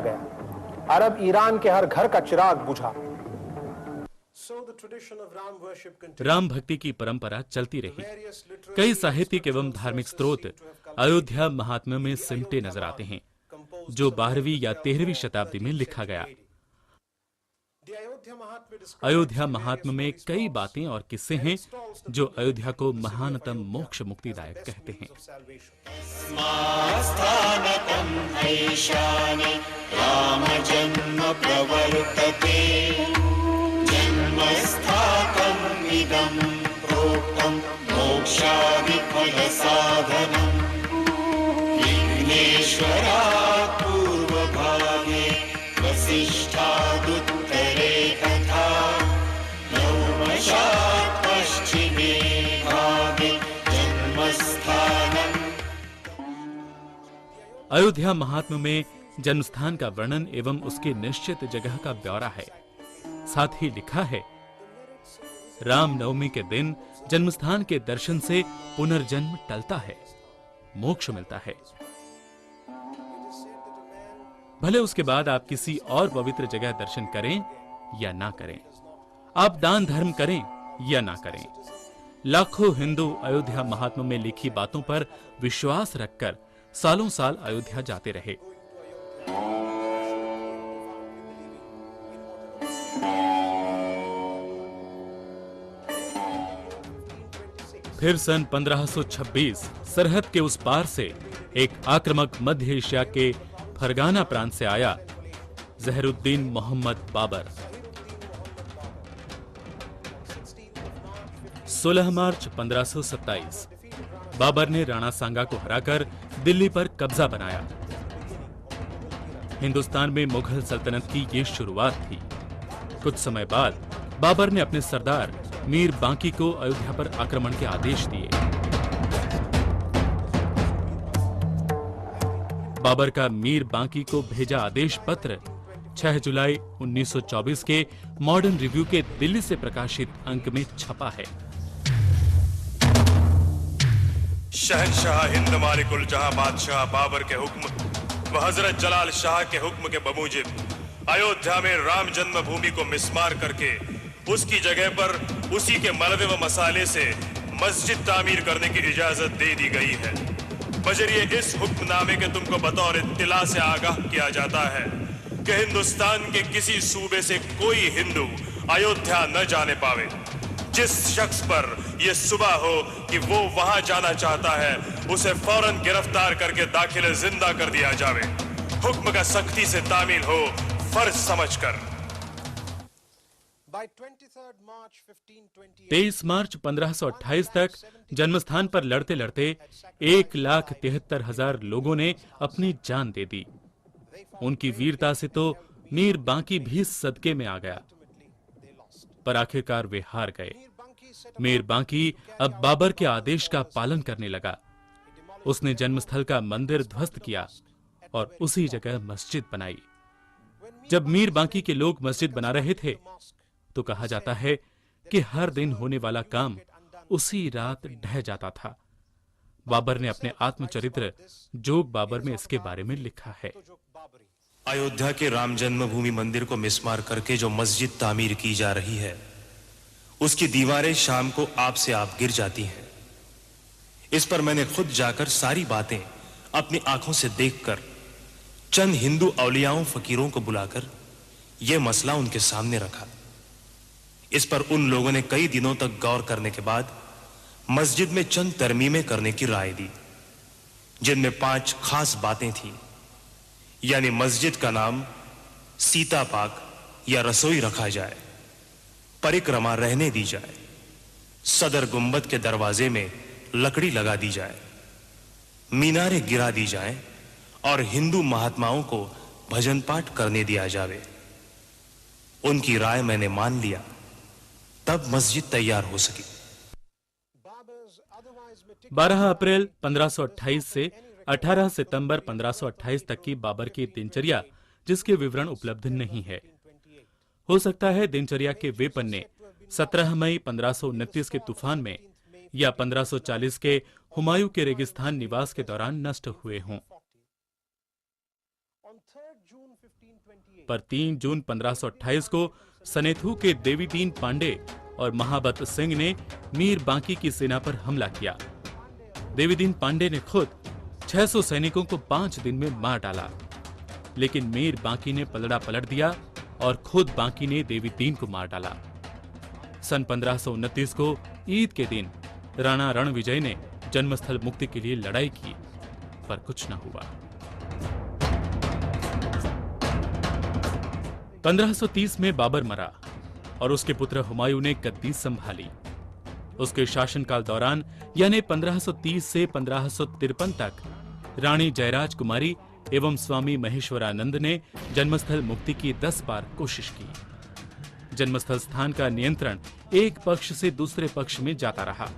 गया। अरब ईरान के हर घर का चिराग बुझा। राम भक्ति की परंपरा चलती रही। कई साहित्यिक एवं धार्मिक स्रोत अयोध्या महात्म्य में सिमटे नजर आते हैं, जो 12वीं या 13वीं शताब्दी में लिखा गया। अयोध्या महात्म्य में कई बातें और किस्से हैं जो अयोध्या को महानतम मोक्ष मुक्तिदायक कहते हैं। राम जन्म प्रवर्तते जन्मस्थानम् इदं प्रोक्तं मोक्षादि फलसाधनम् विघ्नेश्वरात् पूर्वभागे वसिष्ठादुत्तरे तथा नवमशात् पश्चिमे भागे जन्मस्थानम्। अयोध्या महात्म्य में जन्मस्थान का वर्णन एवं उसकी निश्चित जगह का ब्यौरा है। साथ ही लिखा है, राम नवमी के दिन जन्मस्थान के दर्शन से पुनर्जन्म टलता है, मोक्ष मिलता है। भले उसके बाद आप किसी और पवित्र जगह दर्शन करें या ना करें, आप दान धर्म करें या ना करें, लाखों हिंदू अयोध्या महात्म्य में लिखी बातों पर विश्वास रखकर सालों साल अयोध्या जाते रहे। फिर सन 1526 सरहद के उस पार से एक आक्रामक मध्य एशिया के फरगाना प्रांत से आया जहरुद्दीन मोहम्मद बाबर। 16 मार्च 1527 बाबर ने राणा सांगा को हराकर दिल्ली पर कब्जा बनाया। हिंदुस्तान में मुगल सल्तनत की ये शुरुआत थी। कुछ समय बाद बाबर ने अपने सरदार मीर बांकी को अयोध्या पर आक्रमण के आदेश दिए। बाबर का मीर बांकी को भेजा आदेश पत्र 6 जुलाई 1924 के मॉडर्न रिव्यू के दिल्ली से प्रकाशित अंक में छपा है। शहनशाह हिंद मालिकुल जहां बादशाह बाबर के हुक्म व हजरत जलाल शाह के हुक्म के बमूजिब अयोध्या में राम जन्मभूमि को मिस्मार करके उसकी जगह पर उसी के मलबे व मसाले से मस्जिद तामीर करने की इजाजत दे दी गई है। बजरिए इस हुक्मनामे के तुमको बतौर इत्तिला से आगाह किया जाता है कि हिंदुस्तान के किसी सूबे से कोई हिंदू अयोध्या न जाने पावे। जिस शख्स पर यह सुबह हो कि वो वहां जाना चाहता है, उसे फौरन गिरफ्तार करके दाखिल जिंदा कर दिया जावे। हुक्म का सख्ती से तामील हो, फर्ज समझकर। 23 मार्च 1528 तक जन्मस्थान पर लड़ते लड़ते 1,73,000 लोगों ने अपनी जान दे दी। उनकी वीरता से तो मीर बांकी भी सदके में आ गया, पर आखिरकार वे हार गए। मीर बांकी अब बाबर के आदेश का पालन करने लगा। उसने जन्मस्थल का मंदिर ध्वस्त किया और उसी जगह मस्जिद बनाई। जब मीर बांकी के लोग मस्जिद बना रहे थे तो कहा जाता है कि हर दिन होने वाला काम उसी रात ढह जाता था। बाबर ने अपने आत्मचरित्र जोग बाबर में इसके बारे में लिखा है। अयोध्या के राम जन्मभूमि मंदिर को मिस्मार करके जो मस्जिद तामीर की जा रही है, उसकी दीवारें शाम को आप से आप गिर जाती हैं। इस पर मैंने खुद जाकर सारी बातें अपनी आंखों से देखकर चंद हिंदू औलियाओं फकीरों को बुलाकर यह मसला उनके सामने रखा। इस पर उन लोगों ने कई दिनों तक गौर करने के बाद मस्जिद में चंद तरमीमें करने की राय दी, जिनमें 5 खास बातें थीं। यानी मस्जिद का नाम सीता पाक या रसोई रखा जाए, परिक्रमा रहने दी जाए, सदर गुंबद के दरवाजे में लकड़ी लगा दी जाए, मीनारें गिरा दी जाएं और हिंदू महात्माओं को भजन पाठ करने दिया जावे। उनकी राय मैंने मान लिया, तब मस्जिद तैयार हो सकी। 12 अप्रैल 1528 से 18 सितंबर 1528 तक की बाबर की दिनचर्या, जिसके विवरण उपलब्ध नहीं है। हो सकता है दिनचर्या के वे पन्ने 17 मई 1529 के तूफान में या 1540 के हुमायूं के रेगिस्तान निवास के दौरान नष्ट हुए हों। पर 3 जून 1528 को सनेथु के देवीदीन पांडे और महाबत सिंह ने मीर बांकी की सेना पर हमला किया। देवीदीन पांडे ने खुद 600 सैनिकों को 5 दिन में मार डाला, लेकिन मीर बांकी ने पलड़ा पलट दिया और खुद बांकी ने देवीदीन को मार डाला। सन 1529 को ईद के दिन राणा रणविजय ने जन्मस्थल मुक्ति के लिए लड़ाई की, पर कुछ न हुआ। 1530 में बाबर मरा और उसके पुत्र हुमायूं ने गद्दी संभाली। उसके शासनकाल दौरान यानी 1530 से 1553 तक रानी जयराज कुमारी एवं स्वामी महेश्वरानंद ने जन्मस्थल मुक्ति की 10 बार कोशिश की। जन्मस्थल स्थान का नियंत्रण एक पक्ष से दूसरे पक्ष में जाता रहा।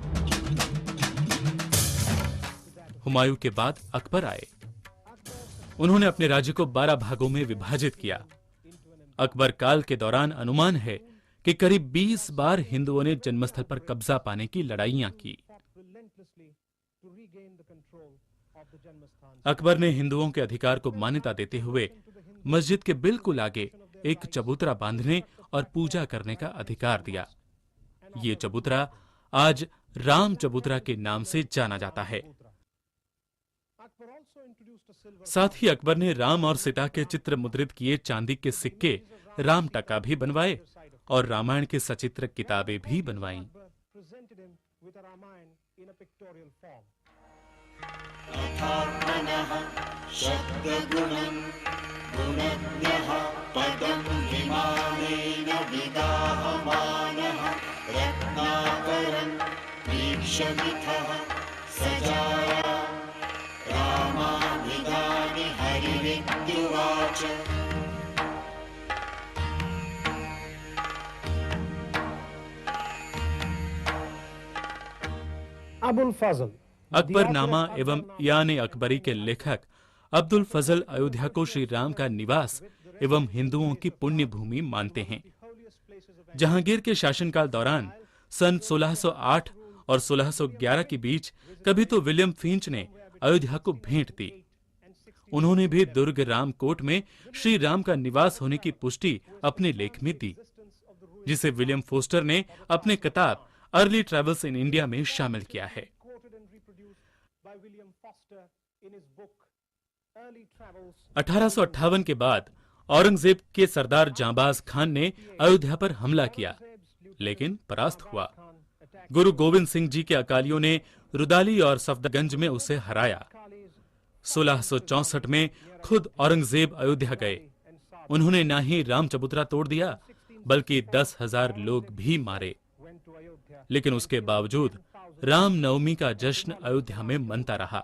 हुमायूं के बाद अकबर आए। उन्होंने अपने राज्य को 12 भागों में विभाजित किया। अकबर काल के दौरान अनुमान है कि करीब 20 बार हिंदुओं ने जन्मस्थल पर कब्जा पाने की लड़ाइयां की। अकबर ने हिंदुओं के अधिकार को मान्यता देते हुए मस्जिद के बिल्कुल आगे एक चबूतरा बांधने और पूजा करने का अधिकार दिया। ये चबूतरा आज राम चबूतरा के नाम से जाना जाता है। साथ ही अकबर ने राम और सीता के चित्र मुद्रित किए चांदी के सिक्के राम टका भी बनवाए और रामायण के सचित्र किताबें भी बनवाईं। अथात्मनः शब्दगुणं गुणज्ञः पदं विमानेन विदाहमानः रत्नाकरं वीक्षमिथः सजाया रामाभिधानि हरिरित्युवाच। अबुल फजल अकबरनामा एवं यान अकबरी के लेखक अब्दुल फजल अयोध्या को श्री राम का निवास एवं हिंदुओं की पुण्य भूमि मानते हैं। जहांगीर के शासनकाल दौरान सन 1608 और 1611 के बीच कभी तो विलियम फिंच ने अयोध्या को भेंट दी। उन्होंने भी दुर्ग रामकोट में श्री राम का निवास होने की पुष्टि अपने लेख में दी, जिसे विलियम फोस्टर ने अपने किताब अर्ली ट्रेवल्स इन इंडिया में शामिल किया है। 1858 के बाद औरंगजेब के सरदार जांबाज खान ने अयोध्या पर हमला किया, लेकिन परास्त हुआ। गुरु गोविंद सिंह जी के अकालियों ने रुदाली और सफदरगंज में उसे हराया। 1664 में खुद औरंगजेब अयोध्या गए। उन्होंने ना ही राम चबूतरा तोड़ दिया, बल्कि 10,000 लोग भी मारे। लेकिन उसके बावजूद राम नवमी का जश्न अयोध्या में मनता रहा।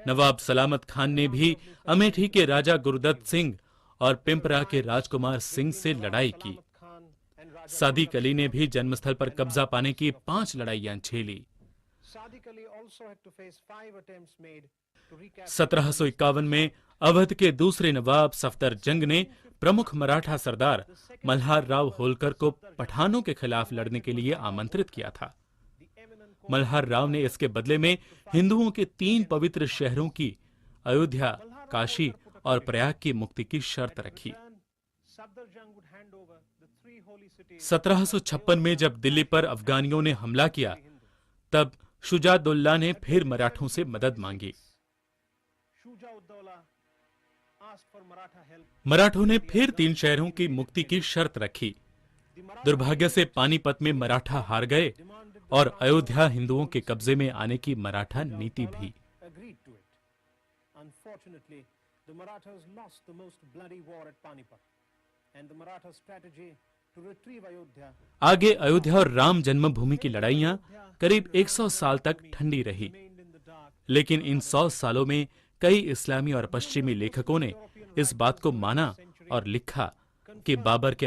नवाब सलामत खान ने भी अमेठी के राजा गुरुदत्त सिंह और पिंपरा के राजकुमार सिंह से लड़ाई की। सादिक अली ने भी जन्मस्थल पर कब्जा पाने की 5 लड़ाइयां झेली। 1751 में अवध के दूसरे नवाब सफदरजंग ने प्रमुख मराठा सरदार मल्हार राव होलकर को पठानों के खिलाफ लड़ने के लिए आमंत्रित किया था। मल्हार राव ने इसके बदले में हिंदुओं के 3 पवित्र शहरों की अयोध्या, काशी और प्रयाग की मुक्ति की शर्त रखी। 1756 में जब दिल्ली पर अफगानियों ने हमला किया, तब शुजाउद्दौला ने फिर मराठों से मदद मांगी। मराठों ने फिर 3 शहरों की मुक्ति की शर्त रखी। दुर्भाग्य से पानीपत में मराठा हार गए और अयोध्या हिंदुओं के कब्जे में आने की मराठा नीति भी। आगे अयोध्या और राम जन्मभूमि की लड़ाइयां करीब 100 साल तक ठंडी रही, लेकिन इन 100 सालों में कई इस्लामी और पश्चिमी लेखकों ने इस बात को माना और लिखा कि बाबर के